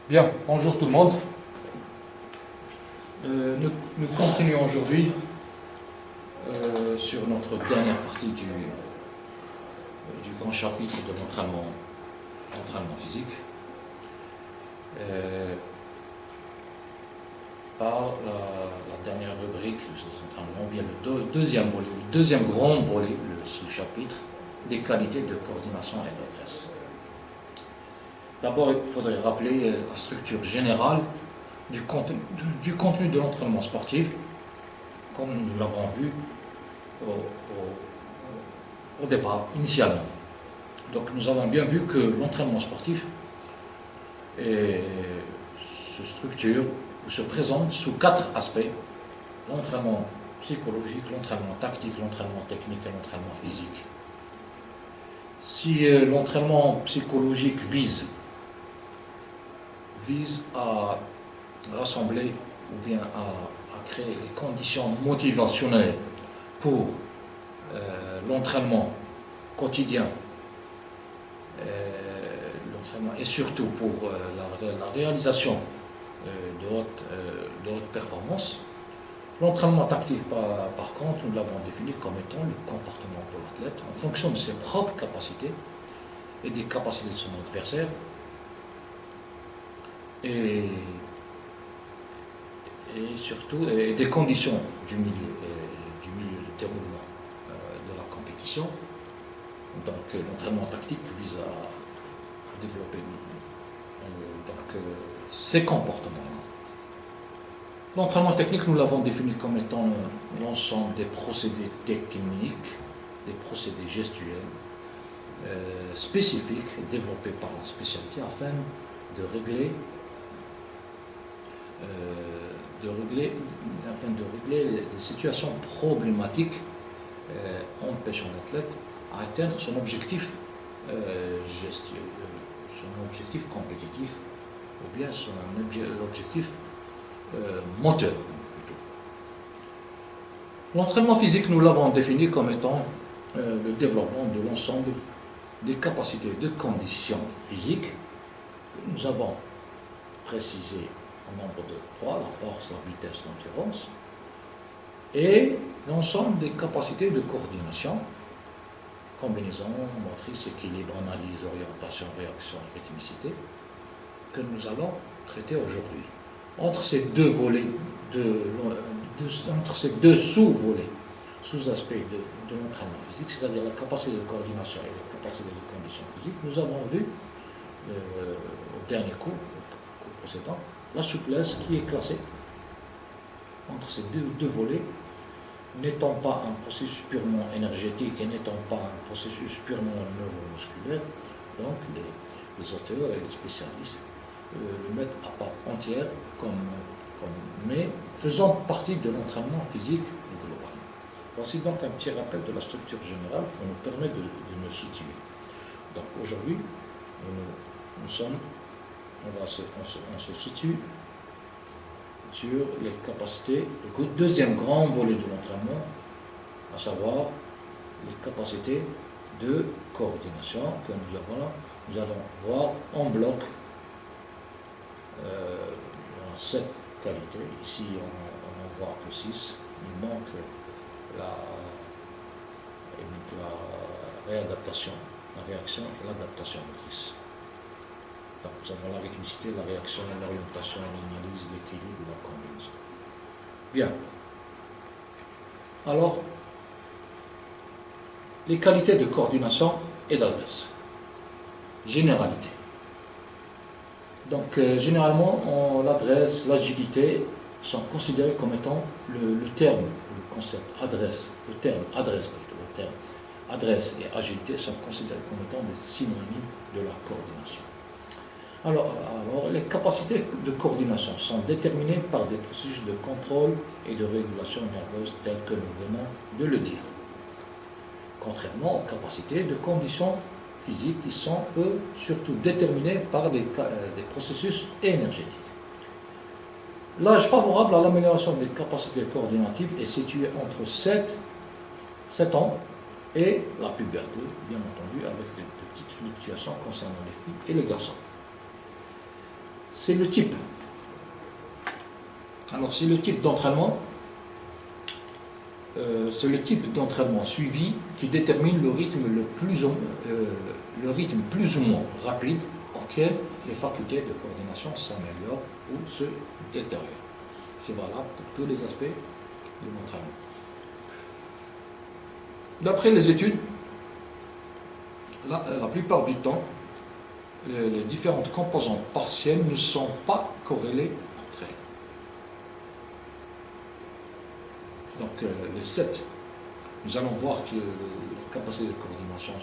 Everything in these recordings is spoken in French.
Bien, bonjour tout le monde. Nous continuons aujourd'hui sur notre dernière partie du grand chapitre de l'entraînement physique par la dernière rubrique, bien le deuxième volet, le deuxième grand volet, le sous-chapitre des qualités de coordination et d'adresse. D'abord, il faudrait rappeler la structure générale du contenu de l'entraînement sportif, comme nous l'avons vu au départ, initialement. Donc nous avons bien vu que l'entraînement sportif se structure ou se présente sous 4 aspects: l'entraînement psychologique, l'entraînement tactique, l'entraînement technique et l'entraînement physique. Si l'entraînement psychologique vise à rassembler ou bien à créer les conditions motivationnelles pour l'entraînement quotidien, et surtout pour la réalisation de haute performance. L'entraînement tactique, par contre, nous l'avons défini comme étant le comportement de l'athlète en fonction de ses propres capacités et des capacités de son adversaire, et surtout des conditions du milieu de déroulement de la compétition. Donc l'entraînement tactique vise à développer ces comportements. L'entraînement technique, nous l'avons défini comme étant l'ensemble des procédés techniques, des procédés gestuels spécifiques développés par la spécialité afin de régler les situations problématiques empêchant l'athlète à atteindre son objectif gestuel, son objectif compétitif ou bien son objectif moteur. L'entraînement physique, nous l'avons défini comme étant le développement de l'ensemble des capacités de conditions physiques que nous avons précisé en nombre de 3, la force, la vitesse, l'endurance, et l'ensemble des capacités de coordination, combinaison, motrice, équilibre, analyse, orientation, réaction, rythmicité, que nous allons traiter aujourd'hui. Entre ces deux volets, entre ces deux sous-volets, sous-aspects de l'entraînement physique, c'est-à-dire la capacité de coordination et la capacité de condition physique, nous avons vu au dernier cours précédent la souplesse qui est classée entre ces deux volets, n'étant pas un processus purement énergétique et n'étant pas un processus purement neuromusculaire. Donc les auteurs et les spécialistes le mettent à part entière mais faisant partie de l'entraînement physique global. Voici donc un petit rappel de la structure générale pour nous permettre de nous situer. Donc aujourd'hui, on se situe sur les capacités, le deuxième grand volet de l'entraînement, à savoir les capacités de coordination que nous allons voir en bloc. 7 qualités. Ici, on n'en voit que 6. Il manque la réadaptation, la réaction et l'adaptation motrice. Donc, nous avons la rythmicité, la réaction, l'orientation, l'analyse, l'équilibre, la combinaison. Bien. Alors, les qualités de coordination et d'adresse. Généralité. Donc, généralement, l'adresse, l'agilité sont considérés comme étant le terme, le concept adresse, le terme adresse et agilité sont considérés comme étant des synonymes de la coordination. Alors, les capacités de coordination sont déterminées par des processus de contrôle et de régulation nerveuse tels que nous venons de le dire, contrairement aux capacités de conditions physiques qui sont, eux, surtout déterminés par des processus énergétiques. L'âge favorable à l'amélioration des capacités coordinatives est situé entre 7 ans et la puberté, bien entendu, avec des petites fluctuations concernant les filles et les garçons. c'est le type. Alors, c'est le type d'entraînement. C'est le type d'entraînement suivi qui détermine le rythme plus ou moins rapide auquel les facultés de coordination s'améliorent ou se détériorent. C'est valable pour tous les aspects de l'entraînement. D'après les études, la plupart du temps, les différentes composantes partielles ne sont pas corrélées entre elles. Donc les 7, nous allons voir que les capacités de coordination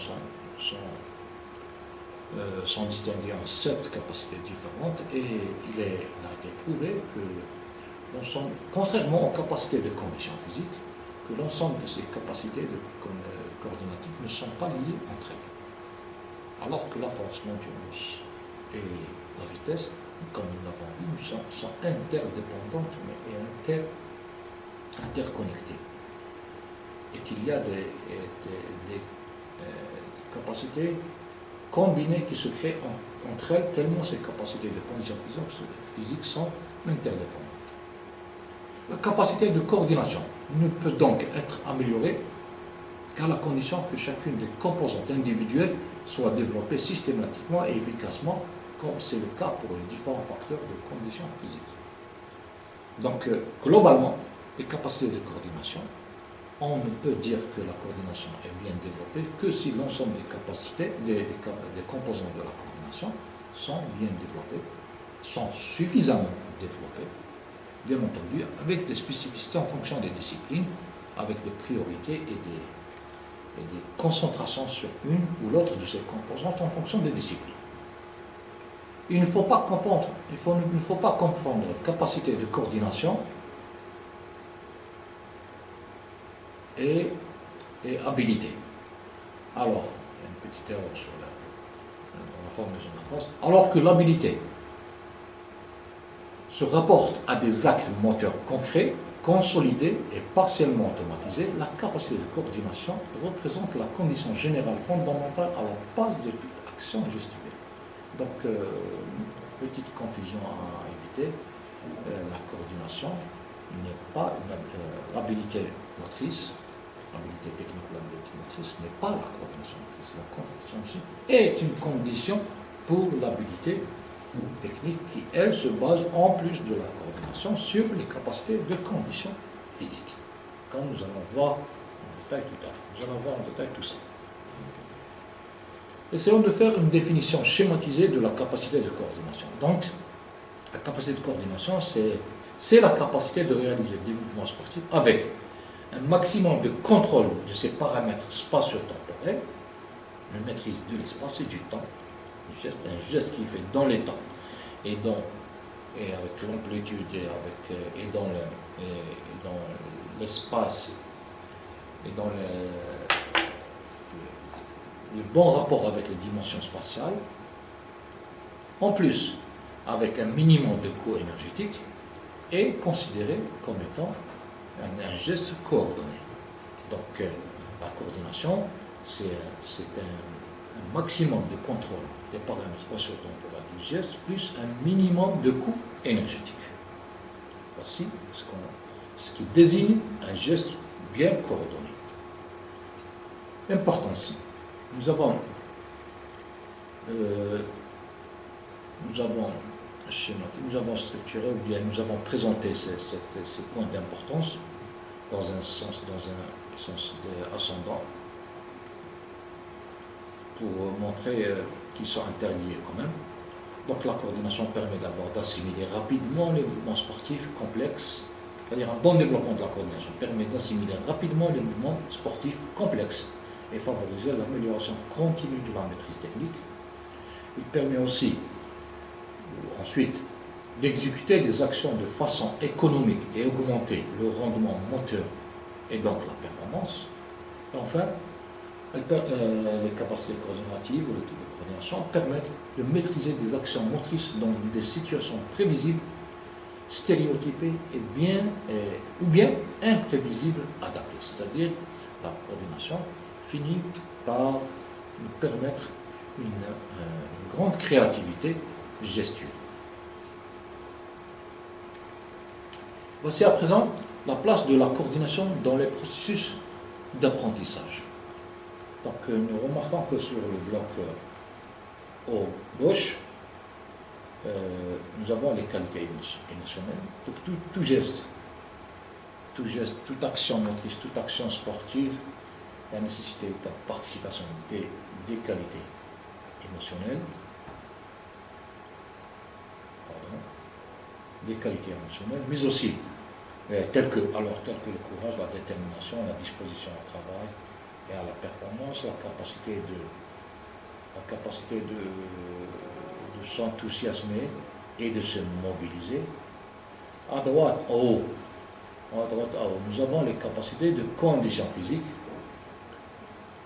sont distinguées en 7 capacités différentes et il a été prouvé que contrairement aux capacités de condition physique, que l'ensemble de ces capacités coordinatives ne sont pas liées entre elles. Alors que la force, l'endurance et la vitesse, comme nous l'avons vu, sont interdépendantes mais interconnectées. Et qu'il y a des capacités combinées qui se créent entre elles, tellement ces capacités de condition physique sont interdépendantes. La capacité de coordination ne peut donc être améliorée qu'à la condition que chacune des composantes individuelles soit développée systématiquement et efficacement, comme c'est le cas pour les différents facteurs de condition physique. Donc, globalement, les capacités de coordination, on ne peut dire que la coordination est bien développée que si l'ensemble des capacités, des composantes de la coordination sont bien développées, sont suffisamment développées, bien entendu, avec des spécificités en fonction des disciplines, avec des priorités et des concentrations sur une ou l'autre de ces composantes en fonction des disciplines. Il ne faut pas confondre capacité de coordination et habilité. Alors, il y a une petite erreur dans la formulation de la phrase. Alors que l'habilité se rapporte à des actes moteurs concrets, consolidés et partiellement automatisés, la capacité de coordination représente la condition générale fondamentale à la base de toute action gestuelle. Donc, petite confusion à éviter, la coordination n'est pas l'habilité motrice, l'habilité technique ou l'habilité motrice n'est pas la coordination motrice. La coordination aussi est une condition pour l'habilité technique qui, elle, se base en plus de la coordination sur les capacités de condition physique. Quand nous allons voir en détail tout à l'heure. Nous allons voir en détail tout ça. Essayons de faire une définition schématisée de la capacité de coordination. Donc, la capacité de coordination, c'est la capacité de réaliser des mouvements sportifs avec un maximum de contrôle de ces paramètres spatio-temporels, une maîtrise de l'espace et du temps, un geste qui est fait dans les temps et avec l'amplitude et dans l'espace et dans le bon rapport avec les dimensions spatiales, en plus avec un minimum de coût énergétique et considéré comme étant un geste coordonné. Donc la coordination, c'est un maximum de contrôle des paramètres spatio-temporels du geste plus un minimum de coût énergétique. Voici ce qui désigne un geste bien coordonné. Importance. Nous avons structuré, ou bien nous avons présenté ces points d'importance dans un sens ascendant pour montrer qu'ils sont interliés quand même. Donc la coordination permet d'abord d'assimiler rapidement les mouvements sportifs complexes, c'est-à-dire un bon développement de la coordination permet d'assimiler rapidement les mouvements sportifs complexes et favoriser l'amélioration continue de la maîtrise technique. Il permet aussi, ensuite, d'exécuter des actions de façon économique et augmenter le rendement moteur et donc la performance. Et enfin, les capacités coordinatives ou le type de coordination permettent de maîtriser des actions motrices dans des situations prévisibles, stéréotypées ou bien imprévisibles adaptées. C'est-à-dire, la coordination finit par nous permettre une grande créativité gestuelle. Voici à présent la place de la coordination dans les processus d'apprentissage. Donc nous remarquons que sur le bloc au gauche, nous avons les qualités émotionnelles. Donc tout geste, toute action motrice, toute action sportive, la nécessité de participation des qualités émotionnelles, mais aussi telles que le courage, la détermination, la disposition au travail et à la performance, la capacité de s'enthousiasmer et de se mobiliser. À droite, en haut, nous avons les capacités de condition physique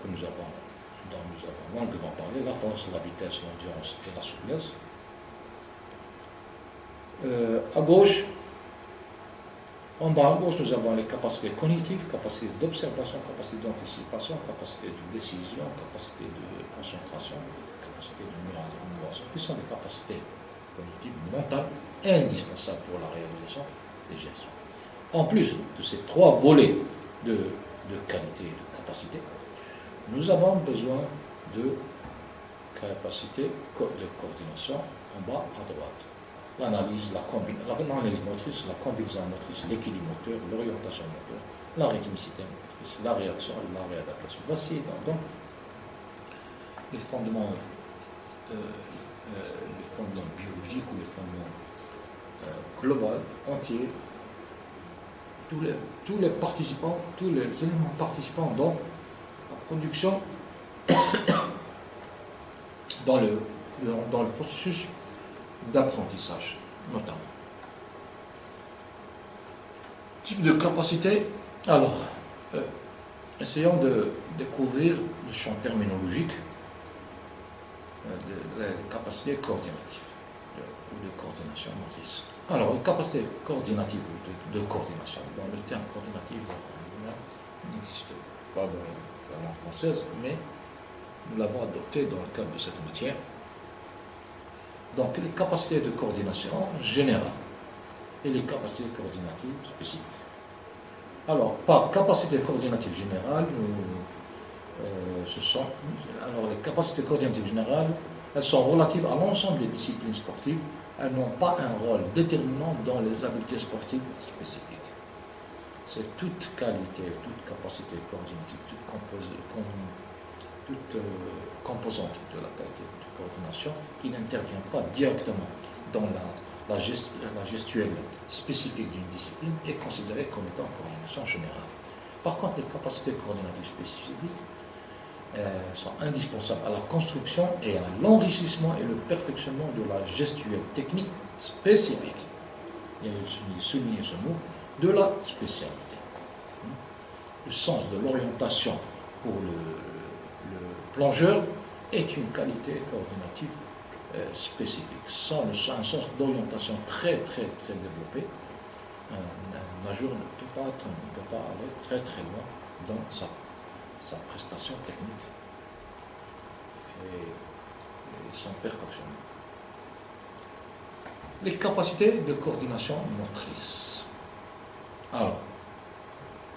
que dont nous avons longuement parlé, la force, la vitesse, l'endurance et la souplesse. À gauche, en bas à gauche, nous avons les capacités cognitives, capacité d'observation, capacité d'anticipation, capacité de décision, capacité de concentration, capacité de mémoire, qui sont des capacités cognitives mentales indispensables pour la réalisation des gestes. En plus de ces trois volets de qualité et de capacité, nous avons besoin de capacité de coordination en bas à droite. L'analyse motrice, la combinaison motrice, l'équilibre moteur, l'orientation moteur, la rythmicité motrice, la réaction et la réadaptation. Voici donc les fondements biologiques ou les fondements globaux, entiers, tous les participants, tous les éléments participants dans la production, dans le processus d'apprentissage, notamment. Type de capacité, alors, essayons de découvrir le champ terminologique de la capacité coordinative ou de coordination motrice. Alors, une capacité coordinative ou de coordination, dans le terme coordinatif n'existe pas dans la langue française, mais nous l'avons adopté dans le cadre de cette matière. Donc, les capacités de coordination générales et les capacités coordinatives spécifiques. Alors, par capacité coordinative générale, les capacités coordinatives générales, elles sont relatives à l'ensemble des disciplines sportives. Elles n'ont pas un rôle déterminant dans les habiletés sportives spécifiques. C'est toute qualité, toute capacité coordinative, toute composante de la qualité de coordination qui n'intervient pas directement dans la gestuelle spécifique d'une discipline est considérée comme étant coordination générale. Par contre, les capacités coordinatives spécifiques sont indispensables à la construction et à l'enrichissement et le perfectionnement de la gestuelle technique spécifique. Il y a souligner ce mot, de la spécialité. Le sens de l'orientation pour le plongeur est une qualité coordinative spécifique. Sans un sens d'orientation très développé, un nageur ne peut pas aller très loin dans sa prestation technique et son perfectionnement. Les capacités de coordination motrice. Alors,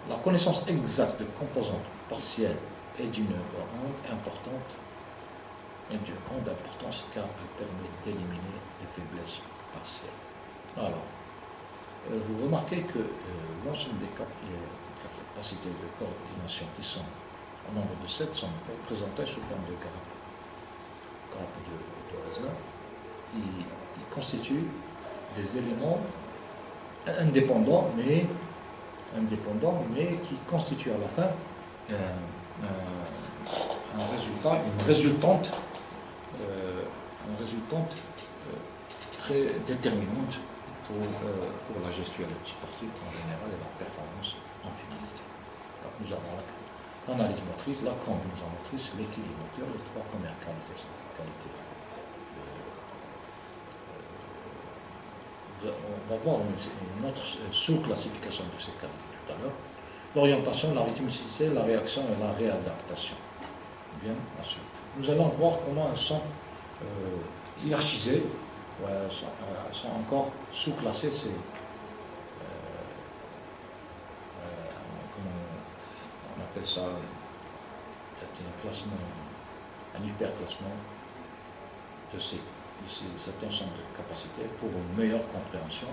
la connaissance exacte de composantes partielles est d'une grande importance car elle permet d'éliminer les faiblesses partielles. Alors, vous remarquez que l'ensemble des capacités de coordination qui sont au nombre de 7 sont représentées sous forme de grappes de raisin. Ils constituent des éléments indépendants, mais qui constituent à la fin une résultante très déterminante pour la gestuelle sportive en général et la performance en finalité. Donc nous avons l'analyse motrice, la combinaison motrice, l'équilibre moteur, les trois premières qualités. On va voir une autre sous-classification de ces qualités tout à l'heure. L'orientation, la rythmicité, la réaction et la réadaptation. Bien, ensuite. Nous allons voir comment elles sont hiérarchisées, sont encore sous-classées appelle ça un classement, un hyperclassement de cet ensemble de capacités pour une meilleure compréhension.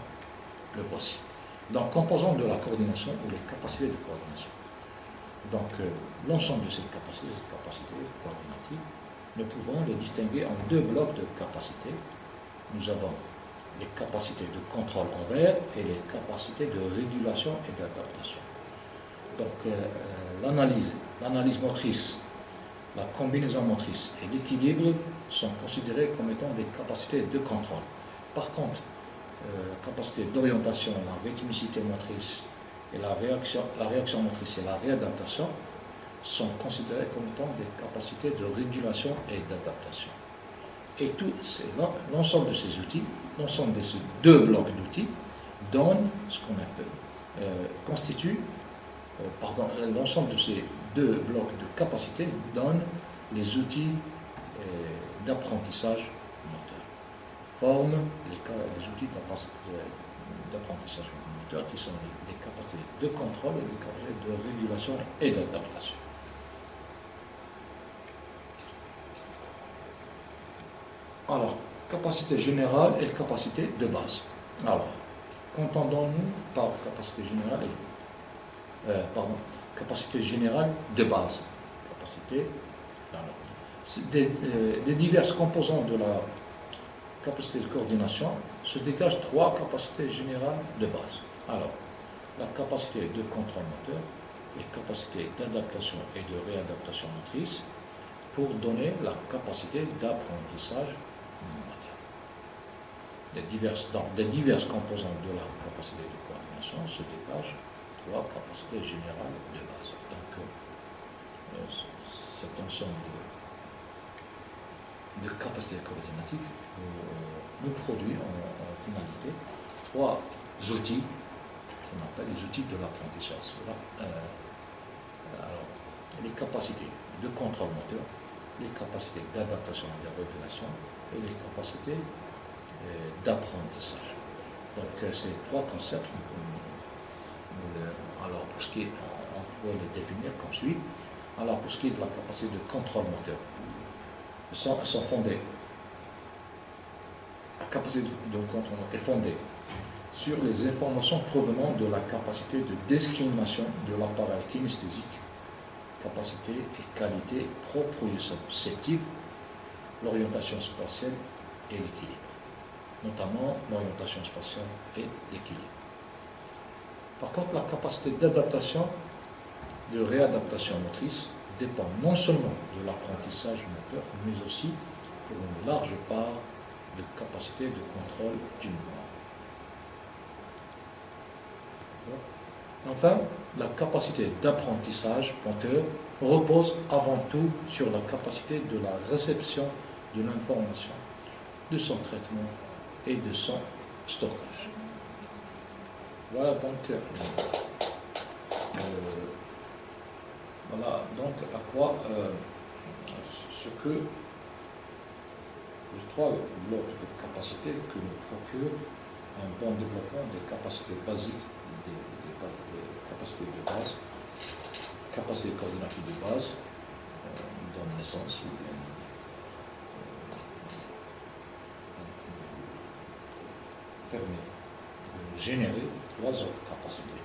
Le voici. Donc, composants de la coordination ou les capacités de coordination. Donc, l'ensemble de ces capacités coordinatives, nous pouvons les distinguer en deux blocs de capacités. Nous avons les capacités de contrôle envers et les capacités de régulation et d'adaptation. Donc, l'analyse motrice, la combinaison motrice et l'équilibre sont considérés comme étant des capacités de contrôle. Par contre, la capacité d'orientation, la rythmicité motrice et la réaction motrice et la réadaptation sont considérées comme étant des capacités de régulation et d'adaptation. Et tout, l'ensemble de ces outils, l'ensemble de ces deux blocs d'outils donne ce qu'on appelle, l'ensemble de ces deux blocs de capacités donne les outils d'apprentissage moteur. Forment les outils d'apprentissage moteur qui sont des capacités de contrôle et des capacités de régulation et d'adaptation. Alors, capacité générale et capacité de base. Alors, qu'entendons-nous par capacité générale capacité générale de base. Des diverses composantes de la capacité de coordination se dégagent trois capacités générales de base. Alors, la capacité de contrôle moteur, les capacités d'adaptation et de réadaptation motrice, pour donner la capacité d'apprentissage moteur. Des diverses composantes de la capacité de coordination se dégagent trois capacités générales de base. Donc, cet ensemble de capacités coordinatives nous produit en finalité trois outils qu'on appelle les outils de l'apprentissage. Alors, les capacités de contrôle moteur, les capacités d'adaptation et de régulation et les capacités d'apprentissage. Donc, ces trois concepts, alors pour ce qui est, on pourrait les définir comme suit. Alors, pour ce qui est de la capacité de contrôle moteur, sont fondées. La capacité de contrôle moteur est fondée sur les informations provenant de la capacité de discrimination de l'appareil kinesthésique, capacité et qualité proprioceptive, l'orientation spatiale et l'équilibre, notamment l'orientation spatiale et l'équilibre. Par contre, la capacité d'adaptation, de réadaptation motrice dépend non seulement de l'apprentissage moteur, mais aussi pour une large part de capacité de contrôle du mouvement. Enfin, la capacité d'apprentissage moteur repose avant tout sur la capacité de la réception de l'information, de son traitement et de son stockage. Voilà donc, à quoi ce que les trois blocs de capacités que nous procurent un bon développement des capacités basiques, des capacités de base, capacités coordinatives de base, donne naissance ou permet de générer trois autres capacités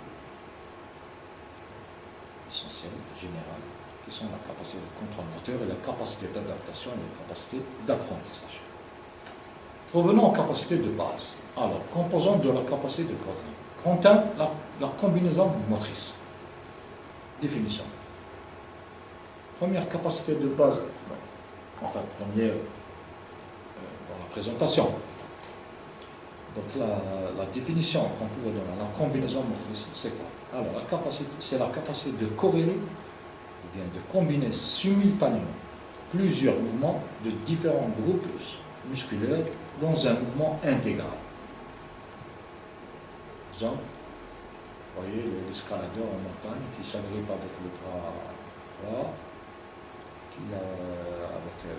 essentielles, générales, qui sont la capacité de contrôle moteur et la capacité d'adaptation et la capacité d'apprentissage. Revenons aux capacités de base. Alors, composante de la capacité de coordination. Contient la combinaison motrice. Définition. Première capacité de base, enfin première dans la présentation. Donc la définition qu'on pourrait donner, la combinaison motrice, c'est quoi? Alors la capacité, c'est la capacité de corréler, ou bien de combiner simultanément plusieurs mouvements de différents groupes musculaires dans un mouvement intégral. Par exemple, vous voyez l'escaladeur en montagne qui s'agrippe avec le bras droit,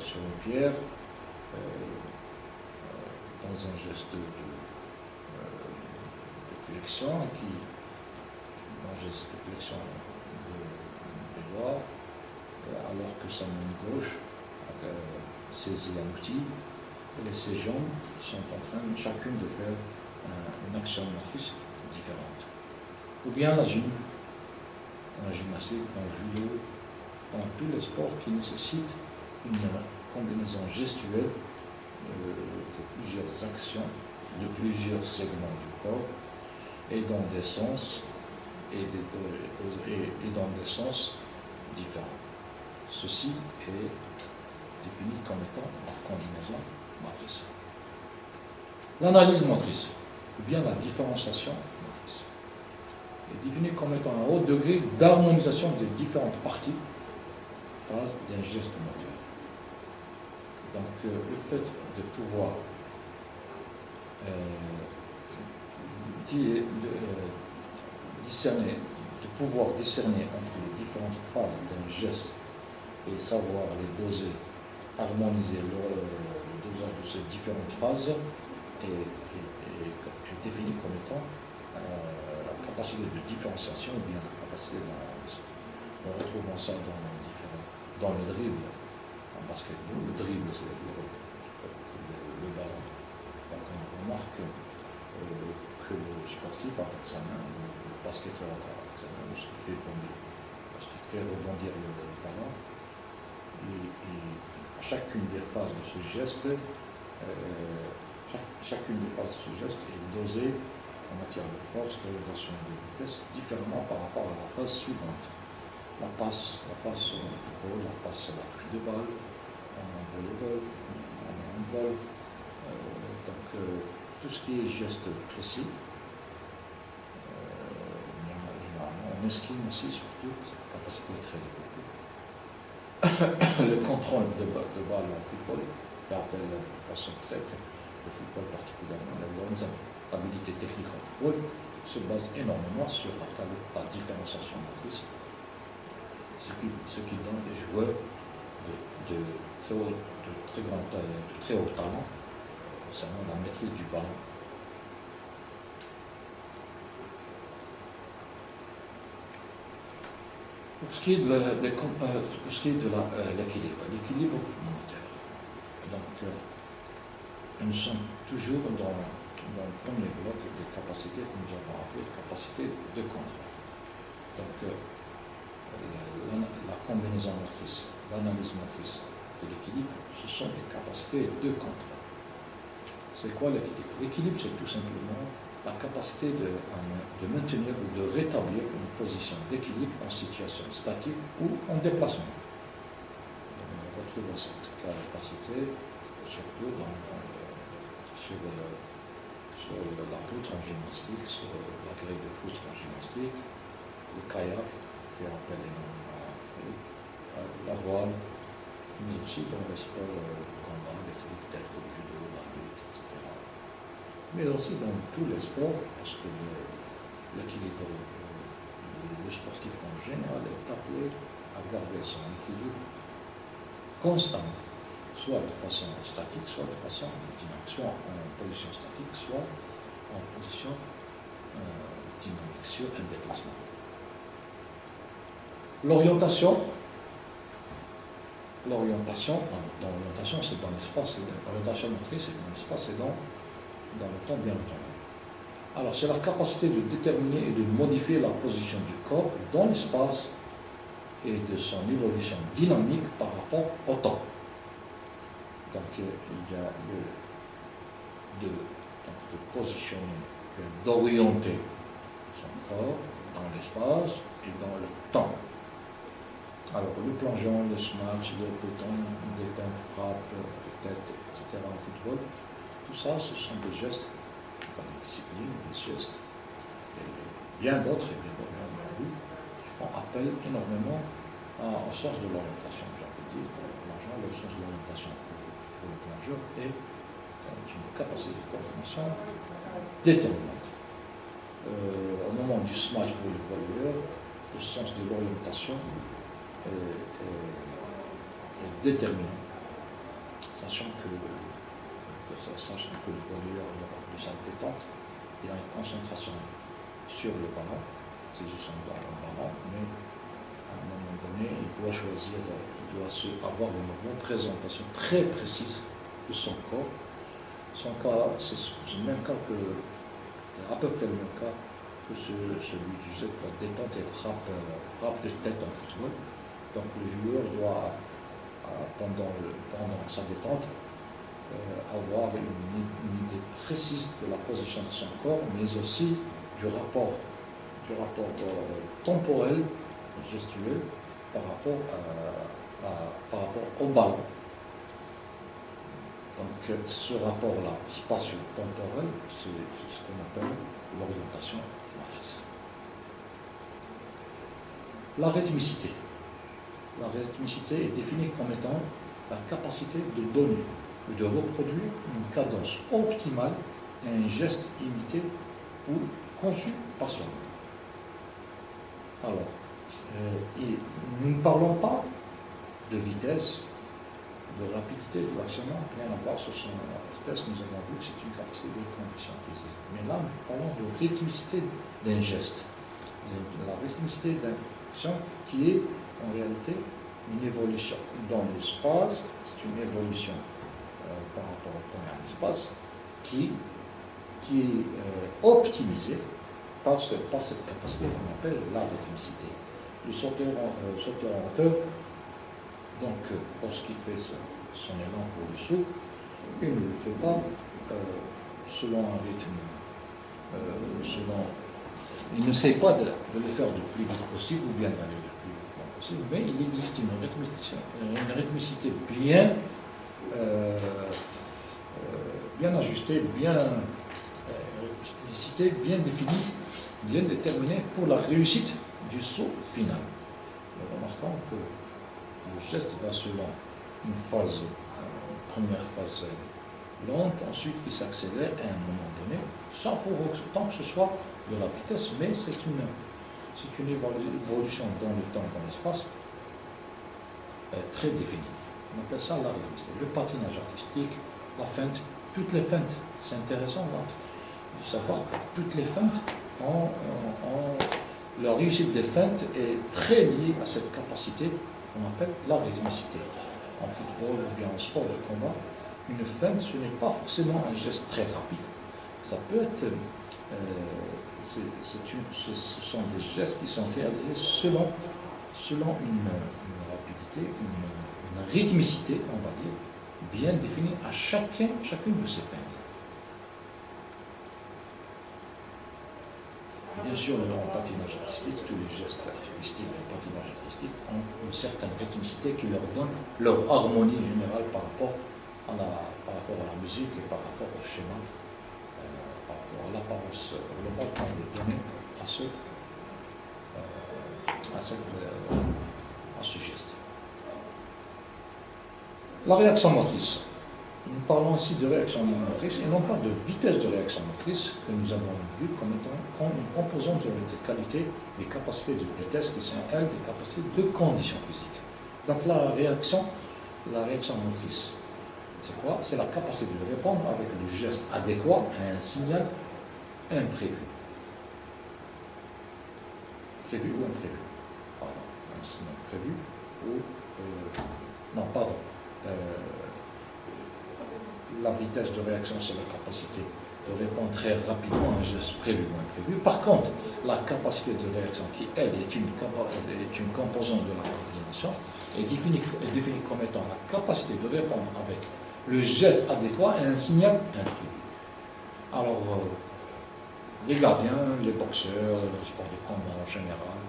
sur une pierre, dans un geste de flexion, dans un geste de flexion de droit, alors que sa main gauche saisit un outil, et ses jambes sont en train chacune de faire une action motrice différente. Ou bien la gym, en gymnastique, en judo, dans tous les sports qui nécessitent une combinaison gestuelle de plusieurs actions, de plusieurs segments du corps, et dans des sens, et dans des sens différents. Ceci est défini comme étant la combinaison motrice. L'analyse motrice, ou bien la différenciation motrice, est définie comme étant un haut degré d'harmonisation des différentes parties, phases d'un geste moteur. Donc le fait de pouvoir discerner entre les différentes phases d'un geste et savoir les doser, harmoniser le dosage de ces différentes phases est défini comme étant la capacité de différenciation ou bien la capacité d'analyse. Nous retrouvons ça dans le dribble en basketball. Le dribble, c'est le ballon. Donc on remarque que le sportif avec sa main, le basketteur avec sa main, ce qui fait rebondir le ballon, et à chacune des phases de ce geste, chacune des phases de ce geste est dosée en matière de force, d'élévation et de vitesse différemment par rapport à la phase suivante. La passe sur le football, la passe sur la touche de balle, en volleyball, en handball, tout ce qui est geste précis, en escrime aussi, surtout, cette capacité est très développée. Le contrôle de balle en football fait appel de façon très, le football particulièrement, la habilité technique en football se base énormément sur la différenciation motrice, ce qui donne des joueurs de très grande taille, de très haut talent concernant la maîtrise du ballon. Pour ce qui est de l'équilibre monétaire, donc nous sommes toujours dans le premier bloc des capacités que nous avons appelées capacités de contrôle. Donc la combinaison motrice, l'analyse motrice de l'équilibre, ce sont des capacités de contrôle. C'est quoi l'équilibre? L'équilibre, c'est tout simplement la capacité de maintenir ou de rétablir une position d'équilibre en situation statique ou en déplacement. On retrouve cette capacité surtout sur la poutre en gymnastique, sur la grille de poutre en gymnastique, le kayak, fait appel à la voile, mais aussi dans les sports de combat, des trucs tels que le judo, la lutte, etc. Mais aussi dans tous les sports, parce que l'équilibre, le sportif en général est appelé à garder son équilibre constant, soit de façon statique, soit de façon dynamique, soit en position statique, soit en position dynamique, sur un déplacement. L'orientation, c'est dans l'espace, l'orientation motrice, c'est dans l'espace et dans le temps bien entendu. Alors, c'est la capacité de déterminer et de modifier la position du corps dans l'espace et de son évolution dynamique par rapport au temps. Donc, il y a de positionner, d'orienter son corps dans l'espace et dans le temps. Alors, le plongeon, le smash, le détente, frappe, tête, etc. en football, tout ça, ce sont des gestes, des disciplines, des gestes, et bien d'autres, qui font appel énormément au sens de l'orientation. J'ai dit, pour le plongeon, le sens de l'orientation pour le plongeur est une capacité de coordination déterminante. Au moment du smash pour le volleyeur, le sens de l'orientation est déterminant, sachant que le volleyeur aura plus de détente, il a une concentration sur le ballon, saisissant le ballon, mais un moment donné, il doit choisir, il doit avoir une représentation très précise de son corps. Son cas, c'est le même cas que, à peu près le même cas que celui du jet, la détente et frappe de tête en football. Donc le joueur doit, pendant sa détente, avoir une idée précise de la position de son corps, mais aussi du rapport temporel, gestuel, par rapport au ballon. Donc ce rapport-là, spatio-temporel, c'est ce qu'on appelle l'orientation matrice. La rythmicité. La rythmicité est définie comme étant la capacité de donner ou de reproduire une cadence optimale à un geste imité ou conçu par soi. Alors, nous ne parlons pas de vitesse, de rapidité de l'actionnement, rien à voir, ce sont la vitesse, nous avons vu que c'est une capacité de condition physique. Mais là, nous parlons de rythmicité d'un geste, de la rythmicité d'une action qui est en réalité une évolution dans l'espace, c'est une évolution par rapport au temps et à l'espace qui est optimisée par cette capacité qu'on appelle la rythmicité. Le sauteur en hauteur, donc lorsqu'il fait son élan pour le saut, il ne le fait pas selon un rythme, il n'essaie pas de le faire le plus vite possible ou bien d'aller le plus vite possible, mais il existe une rythmicité bien ajustée, bien définie, bien déterminée pour la réussite du saut final. Nous remarquons que le geste va selon une première phase lente, ensuite qui s'accélère à un moment donné, sans pour autant que ce soit de la vitesse, mais c'est une évolution dans le temps, dans l'espace, très définie. On appelle ça la rythmicité. Le patinage artistique, la feinte, toutes les feintes, c'est intéressant de savoir que toutes les feintes la réussite des feintes est très liée à cette capacité qu'on appelle la rythmicité. En football ou bien en sport de combat, une feinte, ce n'est pas forcément un geste très rapide. Ça peut être, ce sont des gestes qui sont réalisés selon une rapidité, une rythmicité, on va dire, bien définie à chacune de ces feintes. Bien sûr, en patinage artistique, tous les gestes artistiques et patinage artistique ont une certaine rythmicité qui leur donne leur harmonie générale par rapport à la musique et par rapport au schéma, par rapport à l'apparence globale qu'on veut donner à ce geste. La réaction motrice. Nous parlons ici de réaction motrice et non pas de vitesse de réaction motrice que nous avons vu comme étant une composante des qualités, des capacités de vitesse qui sont, elles, des capacités de condition physique. Donc la réaction motrice, c'est quoi? C'est la capacité de répondre avec le geste adéquat à un signal imprévu. Prévu ou imprévu? Pardon, un signal prévu ou... non, pardon. La vitesse de réaction, c'est la capacité de répondre très rapidement à un geste prévu ou imprévu. Par contre, la capacité de réaction, qui, elle, est une composante de la coordination, est définie comme étant la capacité de répondre avec le geste adéquat à un signal imprévu. Alors, les gardiens, les boxeurs, les sports de combat en général,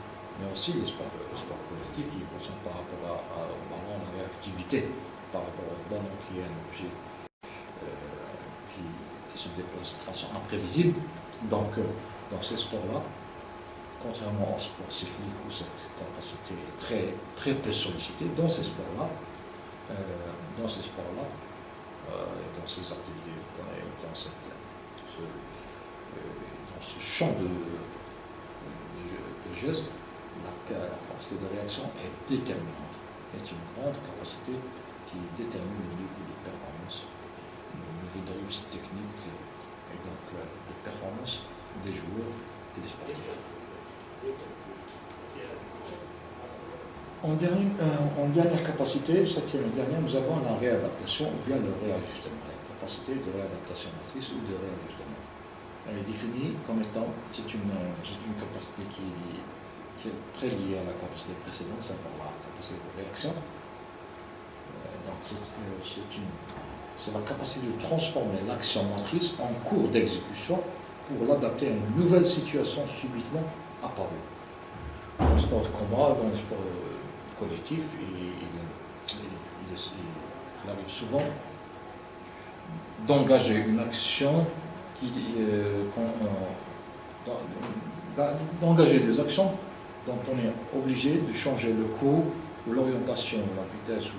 mais aussi les sports collectifs, qui sont par rapport au ballon, la réactivité par rapport au ballon qui est un objet qui se déplace de façon imprévisible. Donc, dans ces sports-là, contrairement au sport cyclique où cette capacité est très, très peu sollicitée, dans ces sports-là, dans ces activités, dans ce champ de gestes, la capacité de réaction est déterminante, est une grande capacité qui détermine le niveau de performance, le niveau de réussite technique et donc de performance des joueurs et des sportifs. En dernière capacité, septième et dernière, nous avons la réadaptation ou bien le réajustement. La capacité de réadaptation motrice ou de réajustement. Elle est définie comme étant, c'est une capacité qui est très liée à la capacité précédente, c'est la capacité de réaction. Donc c'est la capacité de transformer l'action motrice en cours d'exécution pour l'adapter à une nouvelle situation subitement apparue. Dans le sport de combat, dans le sport collectif, il arrive souvent d'engager une action d'engager des actions dont on est obligé de changer le cours ou l'orientation ou la vitesse ou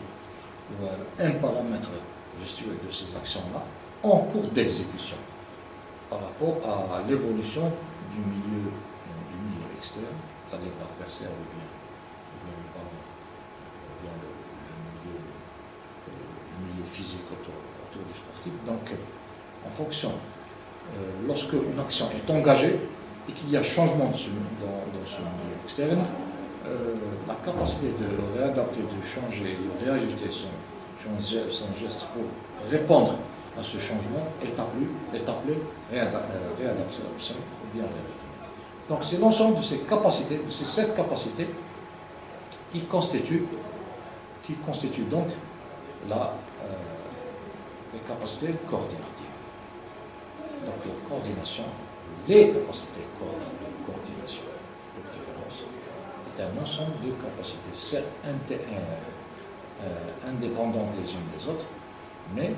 un paramètre gestuel de ces actions-là en cours d'exécution par rapport à l'évolution du milieu externe, c'est-à-dire l'adversaire ou bien le milieu physique autour du sportif. Donc, en fonction, lorsque une action est engagée et qu'il y a changement dans ce milieu externe, la capacité de réadapter, de changer, de réajuster son geste pour répondre à ce changement est appelée réadaptation ou bien réajustement. Donc, c'est l'ensemble de ces capacités, de ces 7 capacités qui constituent donc les capacités coordinatives. Donc la coordination, les capacités de coordination, de préférence, est un ensemble de capacités, certes indépendantes les unes des autres, mais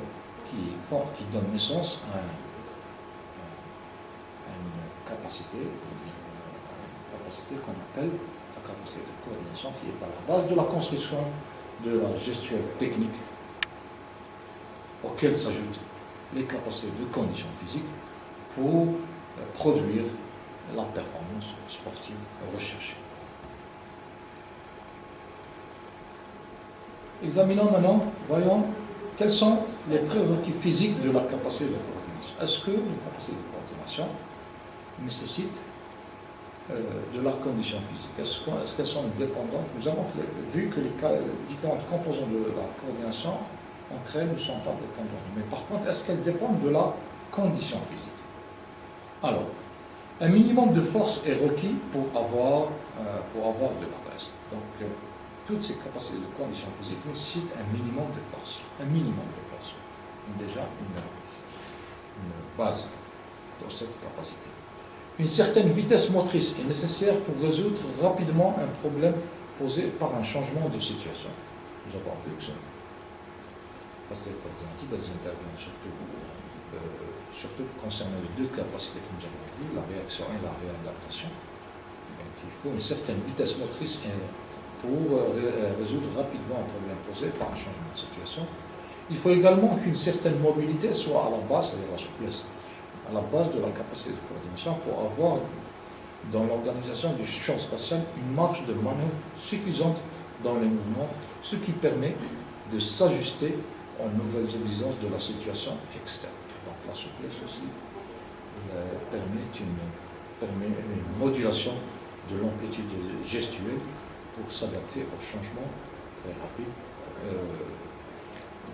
qui donnent naissance à une capacité qu'on appelle la capacité de coordination, qui est à la base de la construction de la gestuelle technique, auxquelles s'ajoutent les capacités de condition physique pour produire la performance sportive recherchée. Examinons maintenant, voyons quels sont les prérequis physiques de la capacité de coordination. Est-ce que les capacités de coordination nécessitent de la condition physique? Est-ce qu'elles sont dépendantes? Nous avons vu que les différentes composantes de la coordination entre elles ne sont pas dépendantes. Mais par contre, est-ce qu'elles dépendent de la condition physique? Alors, un minimum de force est requis pour avoir de la reste. Donc, toutes ces capacités de condition physique nécessitent un minimum de force. Un minimum de force. Déjà une base dans cette capacité. Une certaine vitesse motrice est nécessaire pour résoudre rapidement un problème posé par un changement de situation. Nous avons vu que ça. Parce que les coordinatives, elles interviennent surtout concernant les 2 capacités que nous avons vues, la réaction et la réadaptation. Donc il faut une certaine vitesse motrice pour résoudre rapidement un problème posé par un changement de situation. Il faut également qu'une certaine mobilité soit à la base, c'est-à-dire la souplesse, à la base de la capacité de coordination pour avoir dans l'organisation du champ spatial une marge de manœuvre suffisante dans les mouvements, ce qui permet de s'ajuster aux nouvelles exigences de la situation externe. Donc la souplesse aussi permet une modulation de l'amplitude gestuelle pour s'adapter au changement très rapide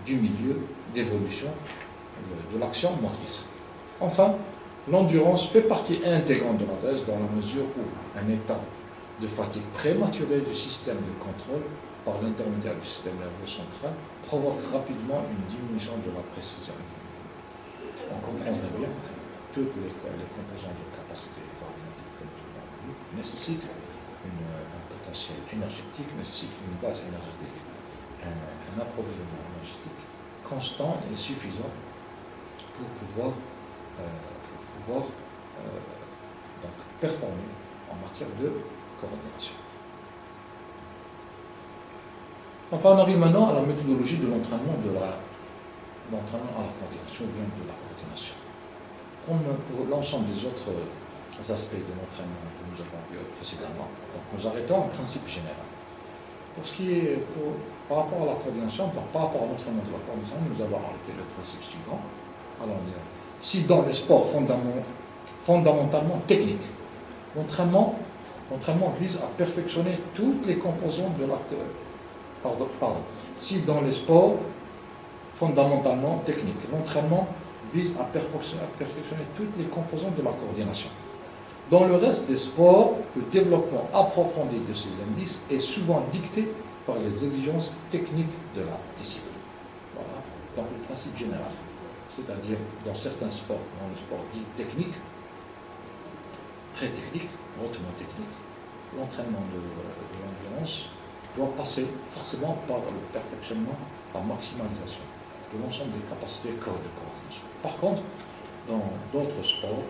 du milieu d'évolution de l'action motrice. Enfin, l'endurance fait partie intégrante de la thèse dans la mesure où un état de fatigue prématurée du système de contrôle par l'intermédiaire du système nerveux central provoque rapidement une diminution de la précision. On comprendrait bien que toutes les composantes de capacité coordinative comme nous l'avons vu nécessitent un potentiel énergétique, nécessitent une base énergétique, un approvisionnement énergétique constant et suffisant pour pouvoir donc performer en matière de coordination. Enfin, on arrive maintenant à la méthodologie de l'entraînement à la coordination ou bien de la coordination. Comme pour l'ensemble des autres aspects de l'entraînement que nous avons vu précédemment, donc nous arrêtons un principe général. Pour ce qui est par rapport à la coordination, donc par rapport à l'entraînement de la coordination, nous avons arrêté le principe suivant. Alors, si dans les sports fondamentalement techniques, l'entraînement L'entraînement vise à perfectionner toutes les composantes de l'acte. Pardon. Si dans les sports, fondamentalement techniques, l'entraînement vise à perfectionner toutes les composantes de la coordination. Dans le reste des sports, le développement approfondi de ces indices est souvent dicté par les exigences techniques de la discipline. Voilà, dans le principe général. C'est-à-dire, dans certains sports, dans le sport dit technique, très technique, hautement technique, l'entraînement de l'endurance doit passer forcément par le perfectionnement, la maximalisation de l'ensemble des capacités de coordination. Par contre, dans d'autres sports,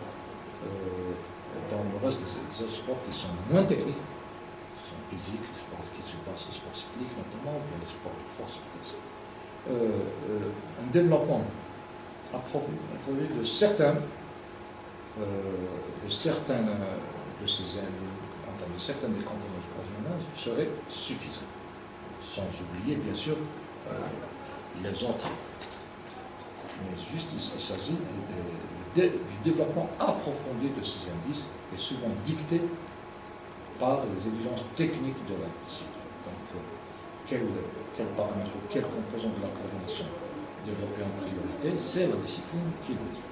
dans le reste des autres sports qui sont moins techniques, qui sont physiques, les sports qui se passent, les sports cycliques notamment, ou bien les sports de force, un développement approfondi de certaines des composantes de coordination serait suffisant. Sans oublier, bien sûr, les autres. Mais juste, il s'agit du développement approfondi de ces indices, et souvent dicté par les exigences techniques de la discipline. Donc, quel paramètre ou quelle composante de la coordination développer en priorité, c'est la discipline qui le dit.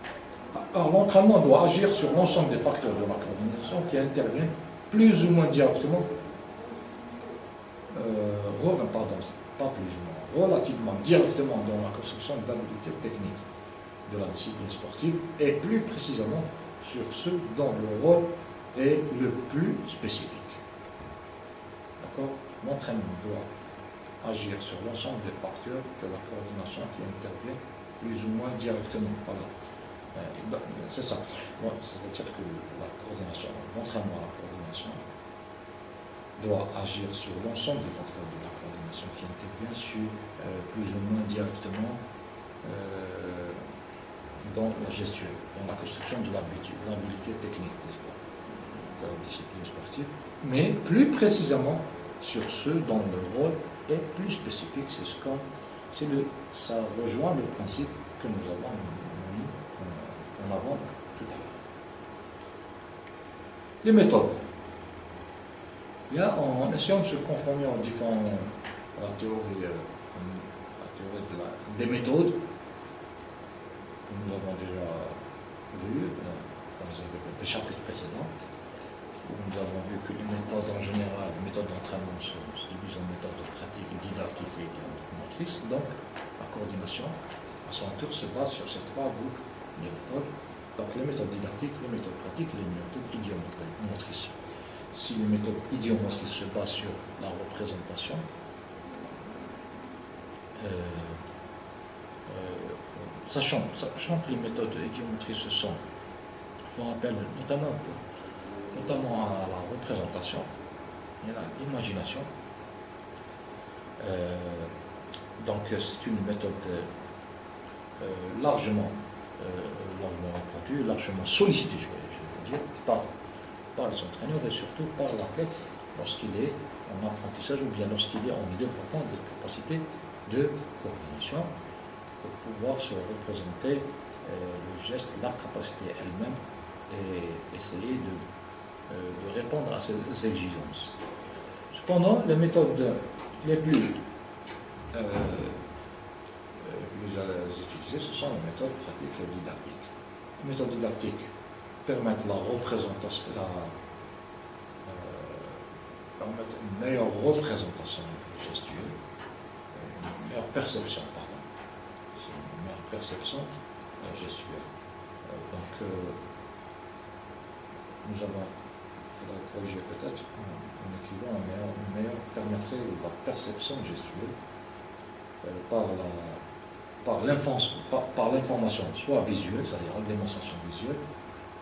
Alors, l'entraînement doit agir sur l'ensemble des facteurs de la coordination qui interviennent plus ou moins directement, relativement directement dans la construction de l'habilité technique de la discipline sportive, et plus précisément sur ceux dont le rôle est le plus spécifique. D'accord? L'entraînement doit agir sur l'ensemble des facteurs de la coordination qui interviennent plus ou moins directement. Voilà. C'est ça. Bon, c'est-à-dire que la coordination, l'entraînement à la coordination doit agir sur l'ensemble des facteurs de la coordination qui interviennent sur plus ou moins directement dans la gestion, dans la construction de l'habilité technique des sports, de la discipline sportive, mais plus précisément sur ceux dont le rôle est plus spécifique. Ça rejoint le principe que nous avons mis en avant tout à l'heure. Les méthodes. Bien, en essayant de se conformer aux différents, à la théorie des méthodes que nous avons déjà vues dans les chapitres précédents, où nous avons vu que les méthodes en général, les méthodes d'entraînement se divisent en méthodes pratiques, didactiques et motrices. Donc, la coordination, à son tour, se base sur ces trois groupes de méthodes. Donc, les méthodes didactiques, les méthodes pratiques et les méthodes idiomotrices. Si les méthodes idiomotrices se basent sur la représentation, sachant que les méthodes idiomotrices font appel notamment à la représentation et à l'imagination. Donc c'est une méthode largement répandue, largement sollicitée, je veux dire, par les entraîneurs et surtout par l'athlète lorsqu'il est en apprentissage ou bien lorsqu'il est en développement des capacités de coordination pour pouvoir se représenter le geste, la capacité elle-même et essayer de répondre à ces exigences. Cependant, les méthodes les plus utilisées, ce sont les méthodes pratiques et didactiques. Les méthodes didactiques permettent la représentation, permettent une meilleure représentation gestuelle, une meilleure perception, pardon. C'est une meilleure perception gestuelle. Donc, nous avons, il faudrait corriger peut-être un équivalent, une meilleure permettrait la perception gestuelle par l'information, soit visuelle, c'est-à-dire la démonstration visuelle,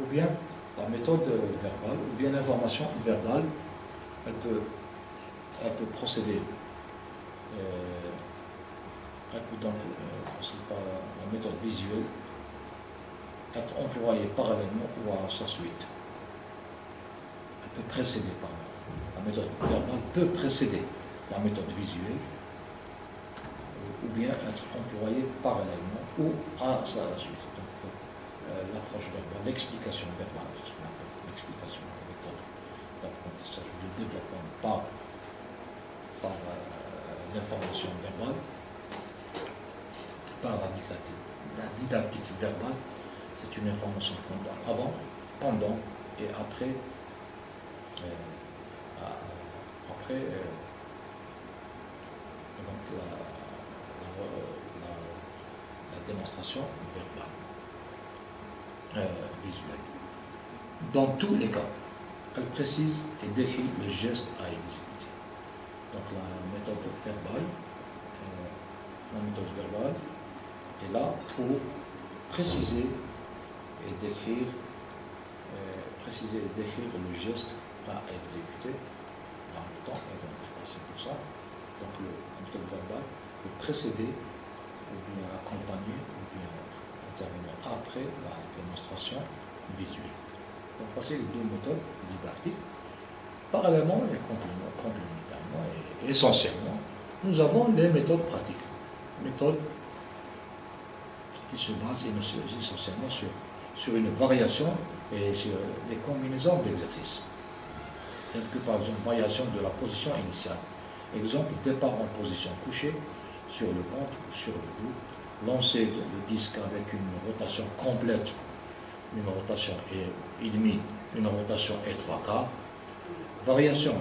ou bien la méthode verbale, ou bien l'information verbale, elle peut procéder, elle peut donc procéder par la méthode visuelle, être employée parallèlement ou à sa suite. Elle peut précéder, la méthode verbale peut précéder la méthode visuelle, ou bien être employée parallèlement ou à sa suite. Donc, l'approche verbale, l'explication verbale, c'est ce qu'on appelle l'explication, la méthode d'apprentissage développement par l'information verbale, par la didactique verbale. C'est une information qu'on donne avant, pendant et après, donc la démonstration verbale, visuelle. Dans tous les cas, elle précise et décrit le geste à exécuter. Donc la méthode verbale est là pour préciser et décrire le geste à exécuter dans le temps et dans l'espace. C'est pour ça. Donc la méthode verbale peut précéder ou bien accompagner ou bien intervenir après la démonstration visuelle. Donc voici les deux méthodes didactiques. Parallèlement et complémentairement et essentiellement, nous avons les méthodes pratiques. Méthodes qui se basent essentiellement sur une variation et sur les combinaisons d'exercices. Telles que par exemple variation de la position initiale. Exemple, départ en position couchée sur le ventre ou sur le dos. Lancer le disque avec une rotation complète, une rotation et demie, une rotation et 3/4. Variation.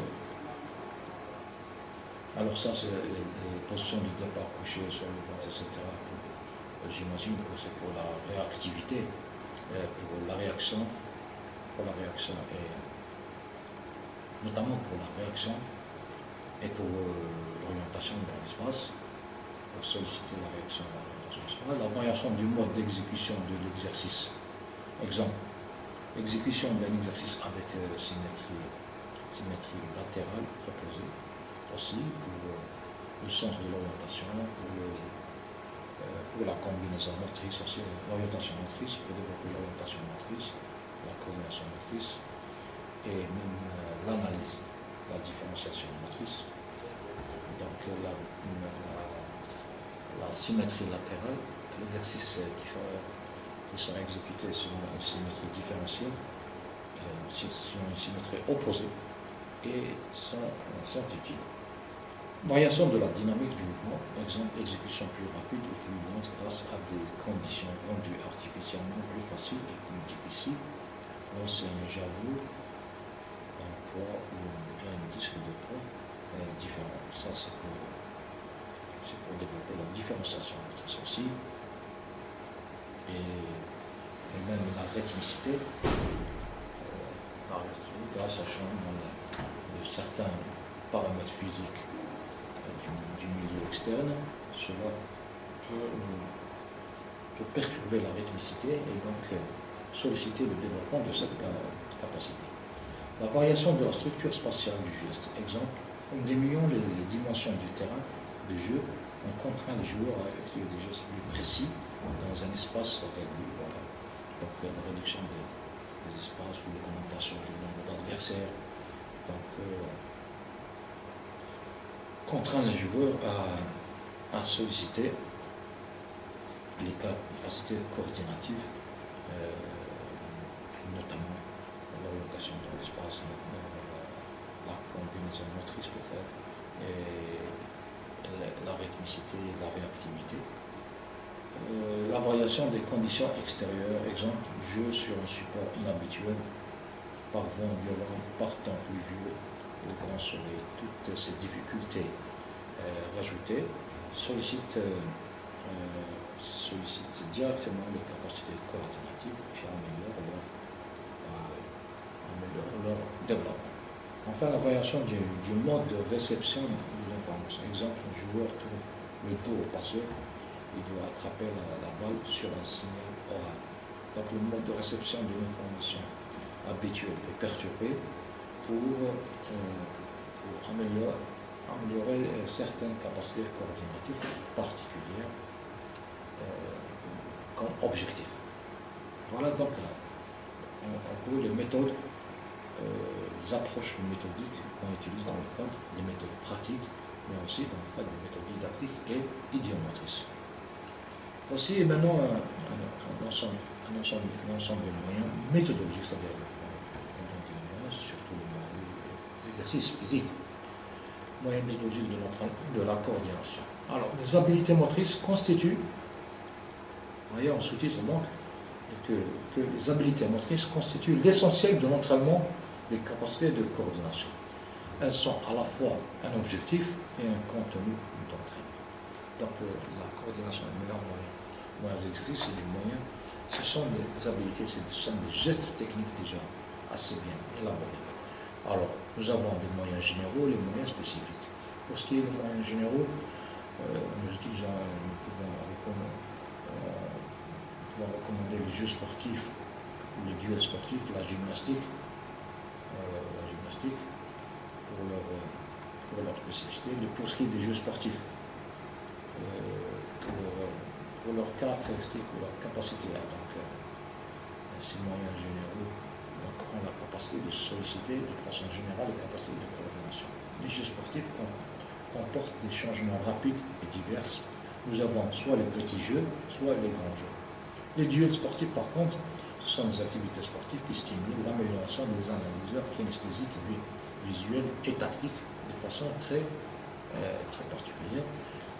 Alors ça, c'est les positions du départ couché sur le ventre, etc. J'imagine que c'est pour la réactivité, pour la réaction et notamment pour la réaction et pour l'orientation dans l'espace, pour solliciter la réaction dans l'espace. La variation du mode d'exécution de l'exercice. Exemple, exécution d'un exercice avec symétrie latérale opposée, aussi pour le sens de l'orientation, pour la combinaison motrice, aussi l'orientation motrice, pour développer l'orientation motrice, la coordination motrice, et même l'analyse, la différenciation motrice. Donc la symétrie latérale, l'exercice qui sont exécutés selon une symétrie différentielle, selon une symétrie opposée, et sont utiles. Variation de la dynamique du mouvement, exemple, exécution plus rapide ou plus lente grâce à des conditions rendues artificiellement plus faciles et plus difficiles. Lancer un javelot, un poids ou un disque de poids différent. Ça, c'est pour développer la différenciation aussi. Et même la rythmicité, grâce à changement de certains paramètres physiques du milieu externe, cela peut perturber la rythmicité et donc solliciter le développement de cette capacité. La variation de la structure spatiale du geste. Exemple, en diminuant les dimensions du terrain de jeu, on contraint les joueurs à effectuer des gestes plus précis dans un espace réduit. Voilà. Donc la réduction des espaces ou l'augmentation du nombre d'adversaires. Donc contraint les joueurs à solliciter les capacités coordinatives, notamment l'orientation dans l'espace, la combinaison motrice peut-être, et la rythmicité et la réactivité. La variation des conditions extérieures, exemple, jeu sur un support inhabituel, par vent violent, par temps pluvieux, au grand soleil, toutes ces difficultés rajoutées sollicitent directement les capacités coordinatives et améliorent leur développement. Enfin, la variation du mode de réception de l'information. Exemple, un joueur tourne le dos au passeur, il doit attraper la balle sur un signal oral. Donc le mode de réception de l'information habituel est perturbé pour améliorer certaines capacités coordinatives particulières comme objectif. Voilà donc en gros les méthodes, les approches méthodiques qu'on utilise dans le cadre des méthodes pratiques, mais aussi dans le cadre des méthodes didactiques et idiomotrices. Voici maintenant un ensemble de moyens méthodologiques, c'est-à-dire surtout les exercices exercices physiques, moyens méthodologiques de la coordination. Alors, les habiletés motrices constituent, voyez en sous-titre donc, que les habiletés motrices constituent l'essentiel de l'entraînement des capacités de coordination. Elles sont à la fois un objectif et un contenu d'entraînement. Donc la coordination des meilleurs moyens d'exercice et des moyens, ce sont des habiletés, ce sont des gestes techniques déjà assez bien élaborés. Alors, nous avons des moyens généraux et des moyens spécifiques. Pour ce qui est des moyens généraux, nous pouvons recommander les jeux sportifs, les duels sportifs, la gymnastique pour leur spécificité, pour ce qui est des jeux sportifs, pour leurs caractéristiques ou leur capacité. Donc, ces moyens généraux ont la capacité de solliciter de façon générale les capacités de coordination. Les jeux sportifs comportent des changements rapides et divers. Nous avons soit les petits jeux, soit les grands jeux. Les duels sportifs, par contre, ce sont des activités sportives qui stimulent l'amélioration des analyseurs kinesthésiques, visuels et tactiques de façon très particulière.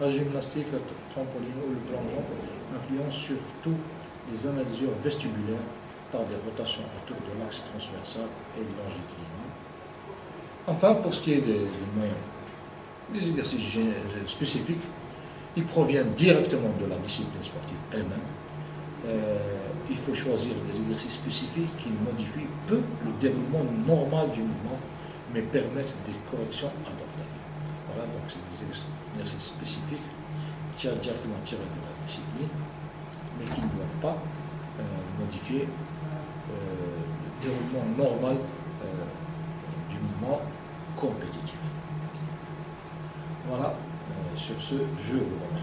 La gymnastique, le trampoline ou le plongeon influencent surtout les analyseurs vestibulaires par des rotations autour de l'axe transversal et longitudinal. Enfin, pour ce qui est des moyens, les exercices spécifiques, ils proviennent directement de la discipline sportive elle-même. Il faut choisir des exercices spécifiques qui modifient peu le déroulement normal du mouvement, mais permettent des corrections adaptées. Voilà, donc c'est des exercices spécifiques directement tirés de la discipline, mais qui ne doivent pas modifier le déroulement normal du mouvement compétitif. Voilà, sur ce, je vous remercie.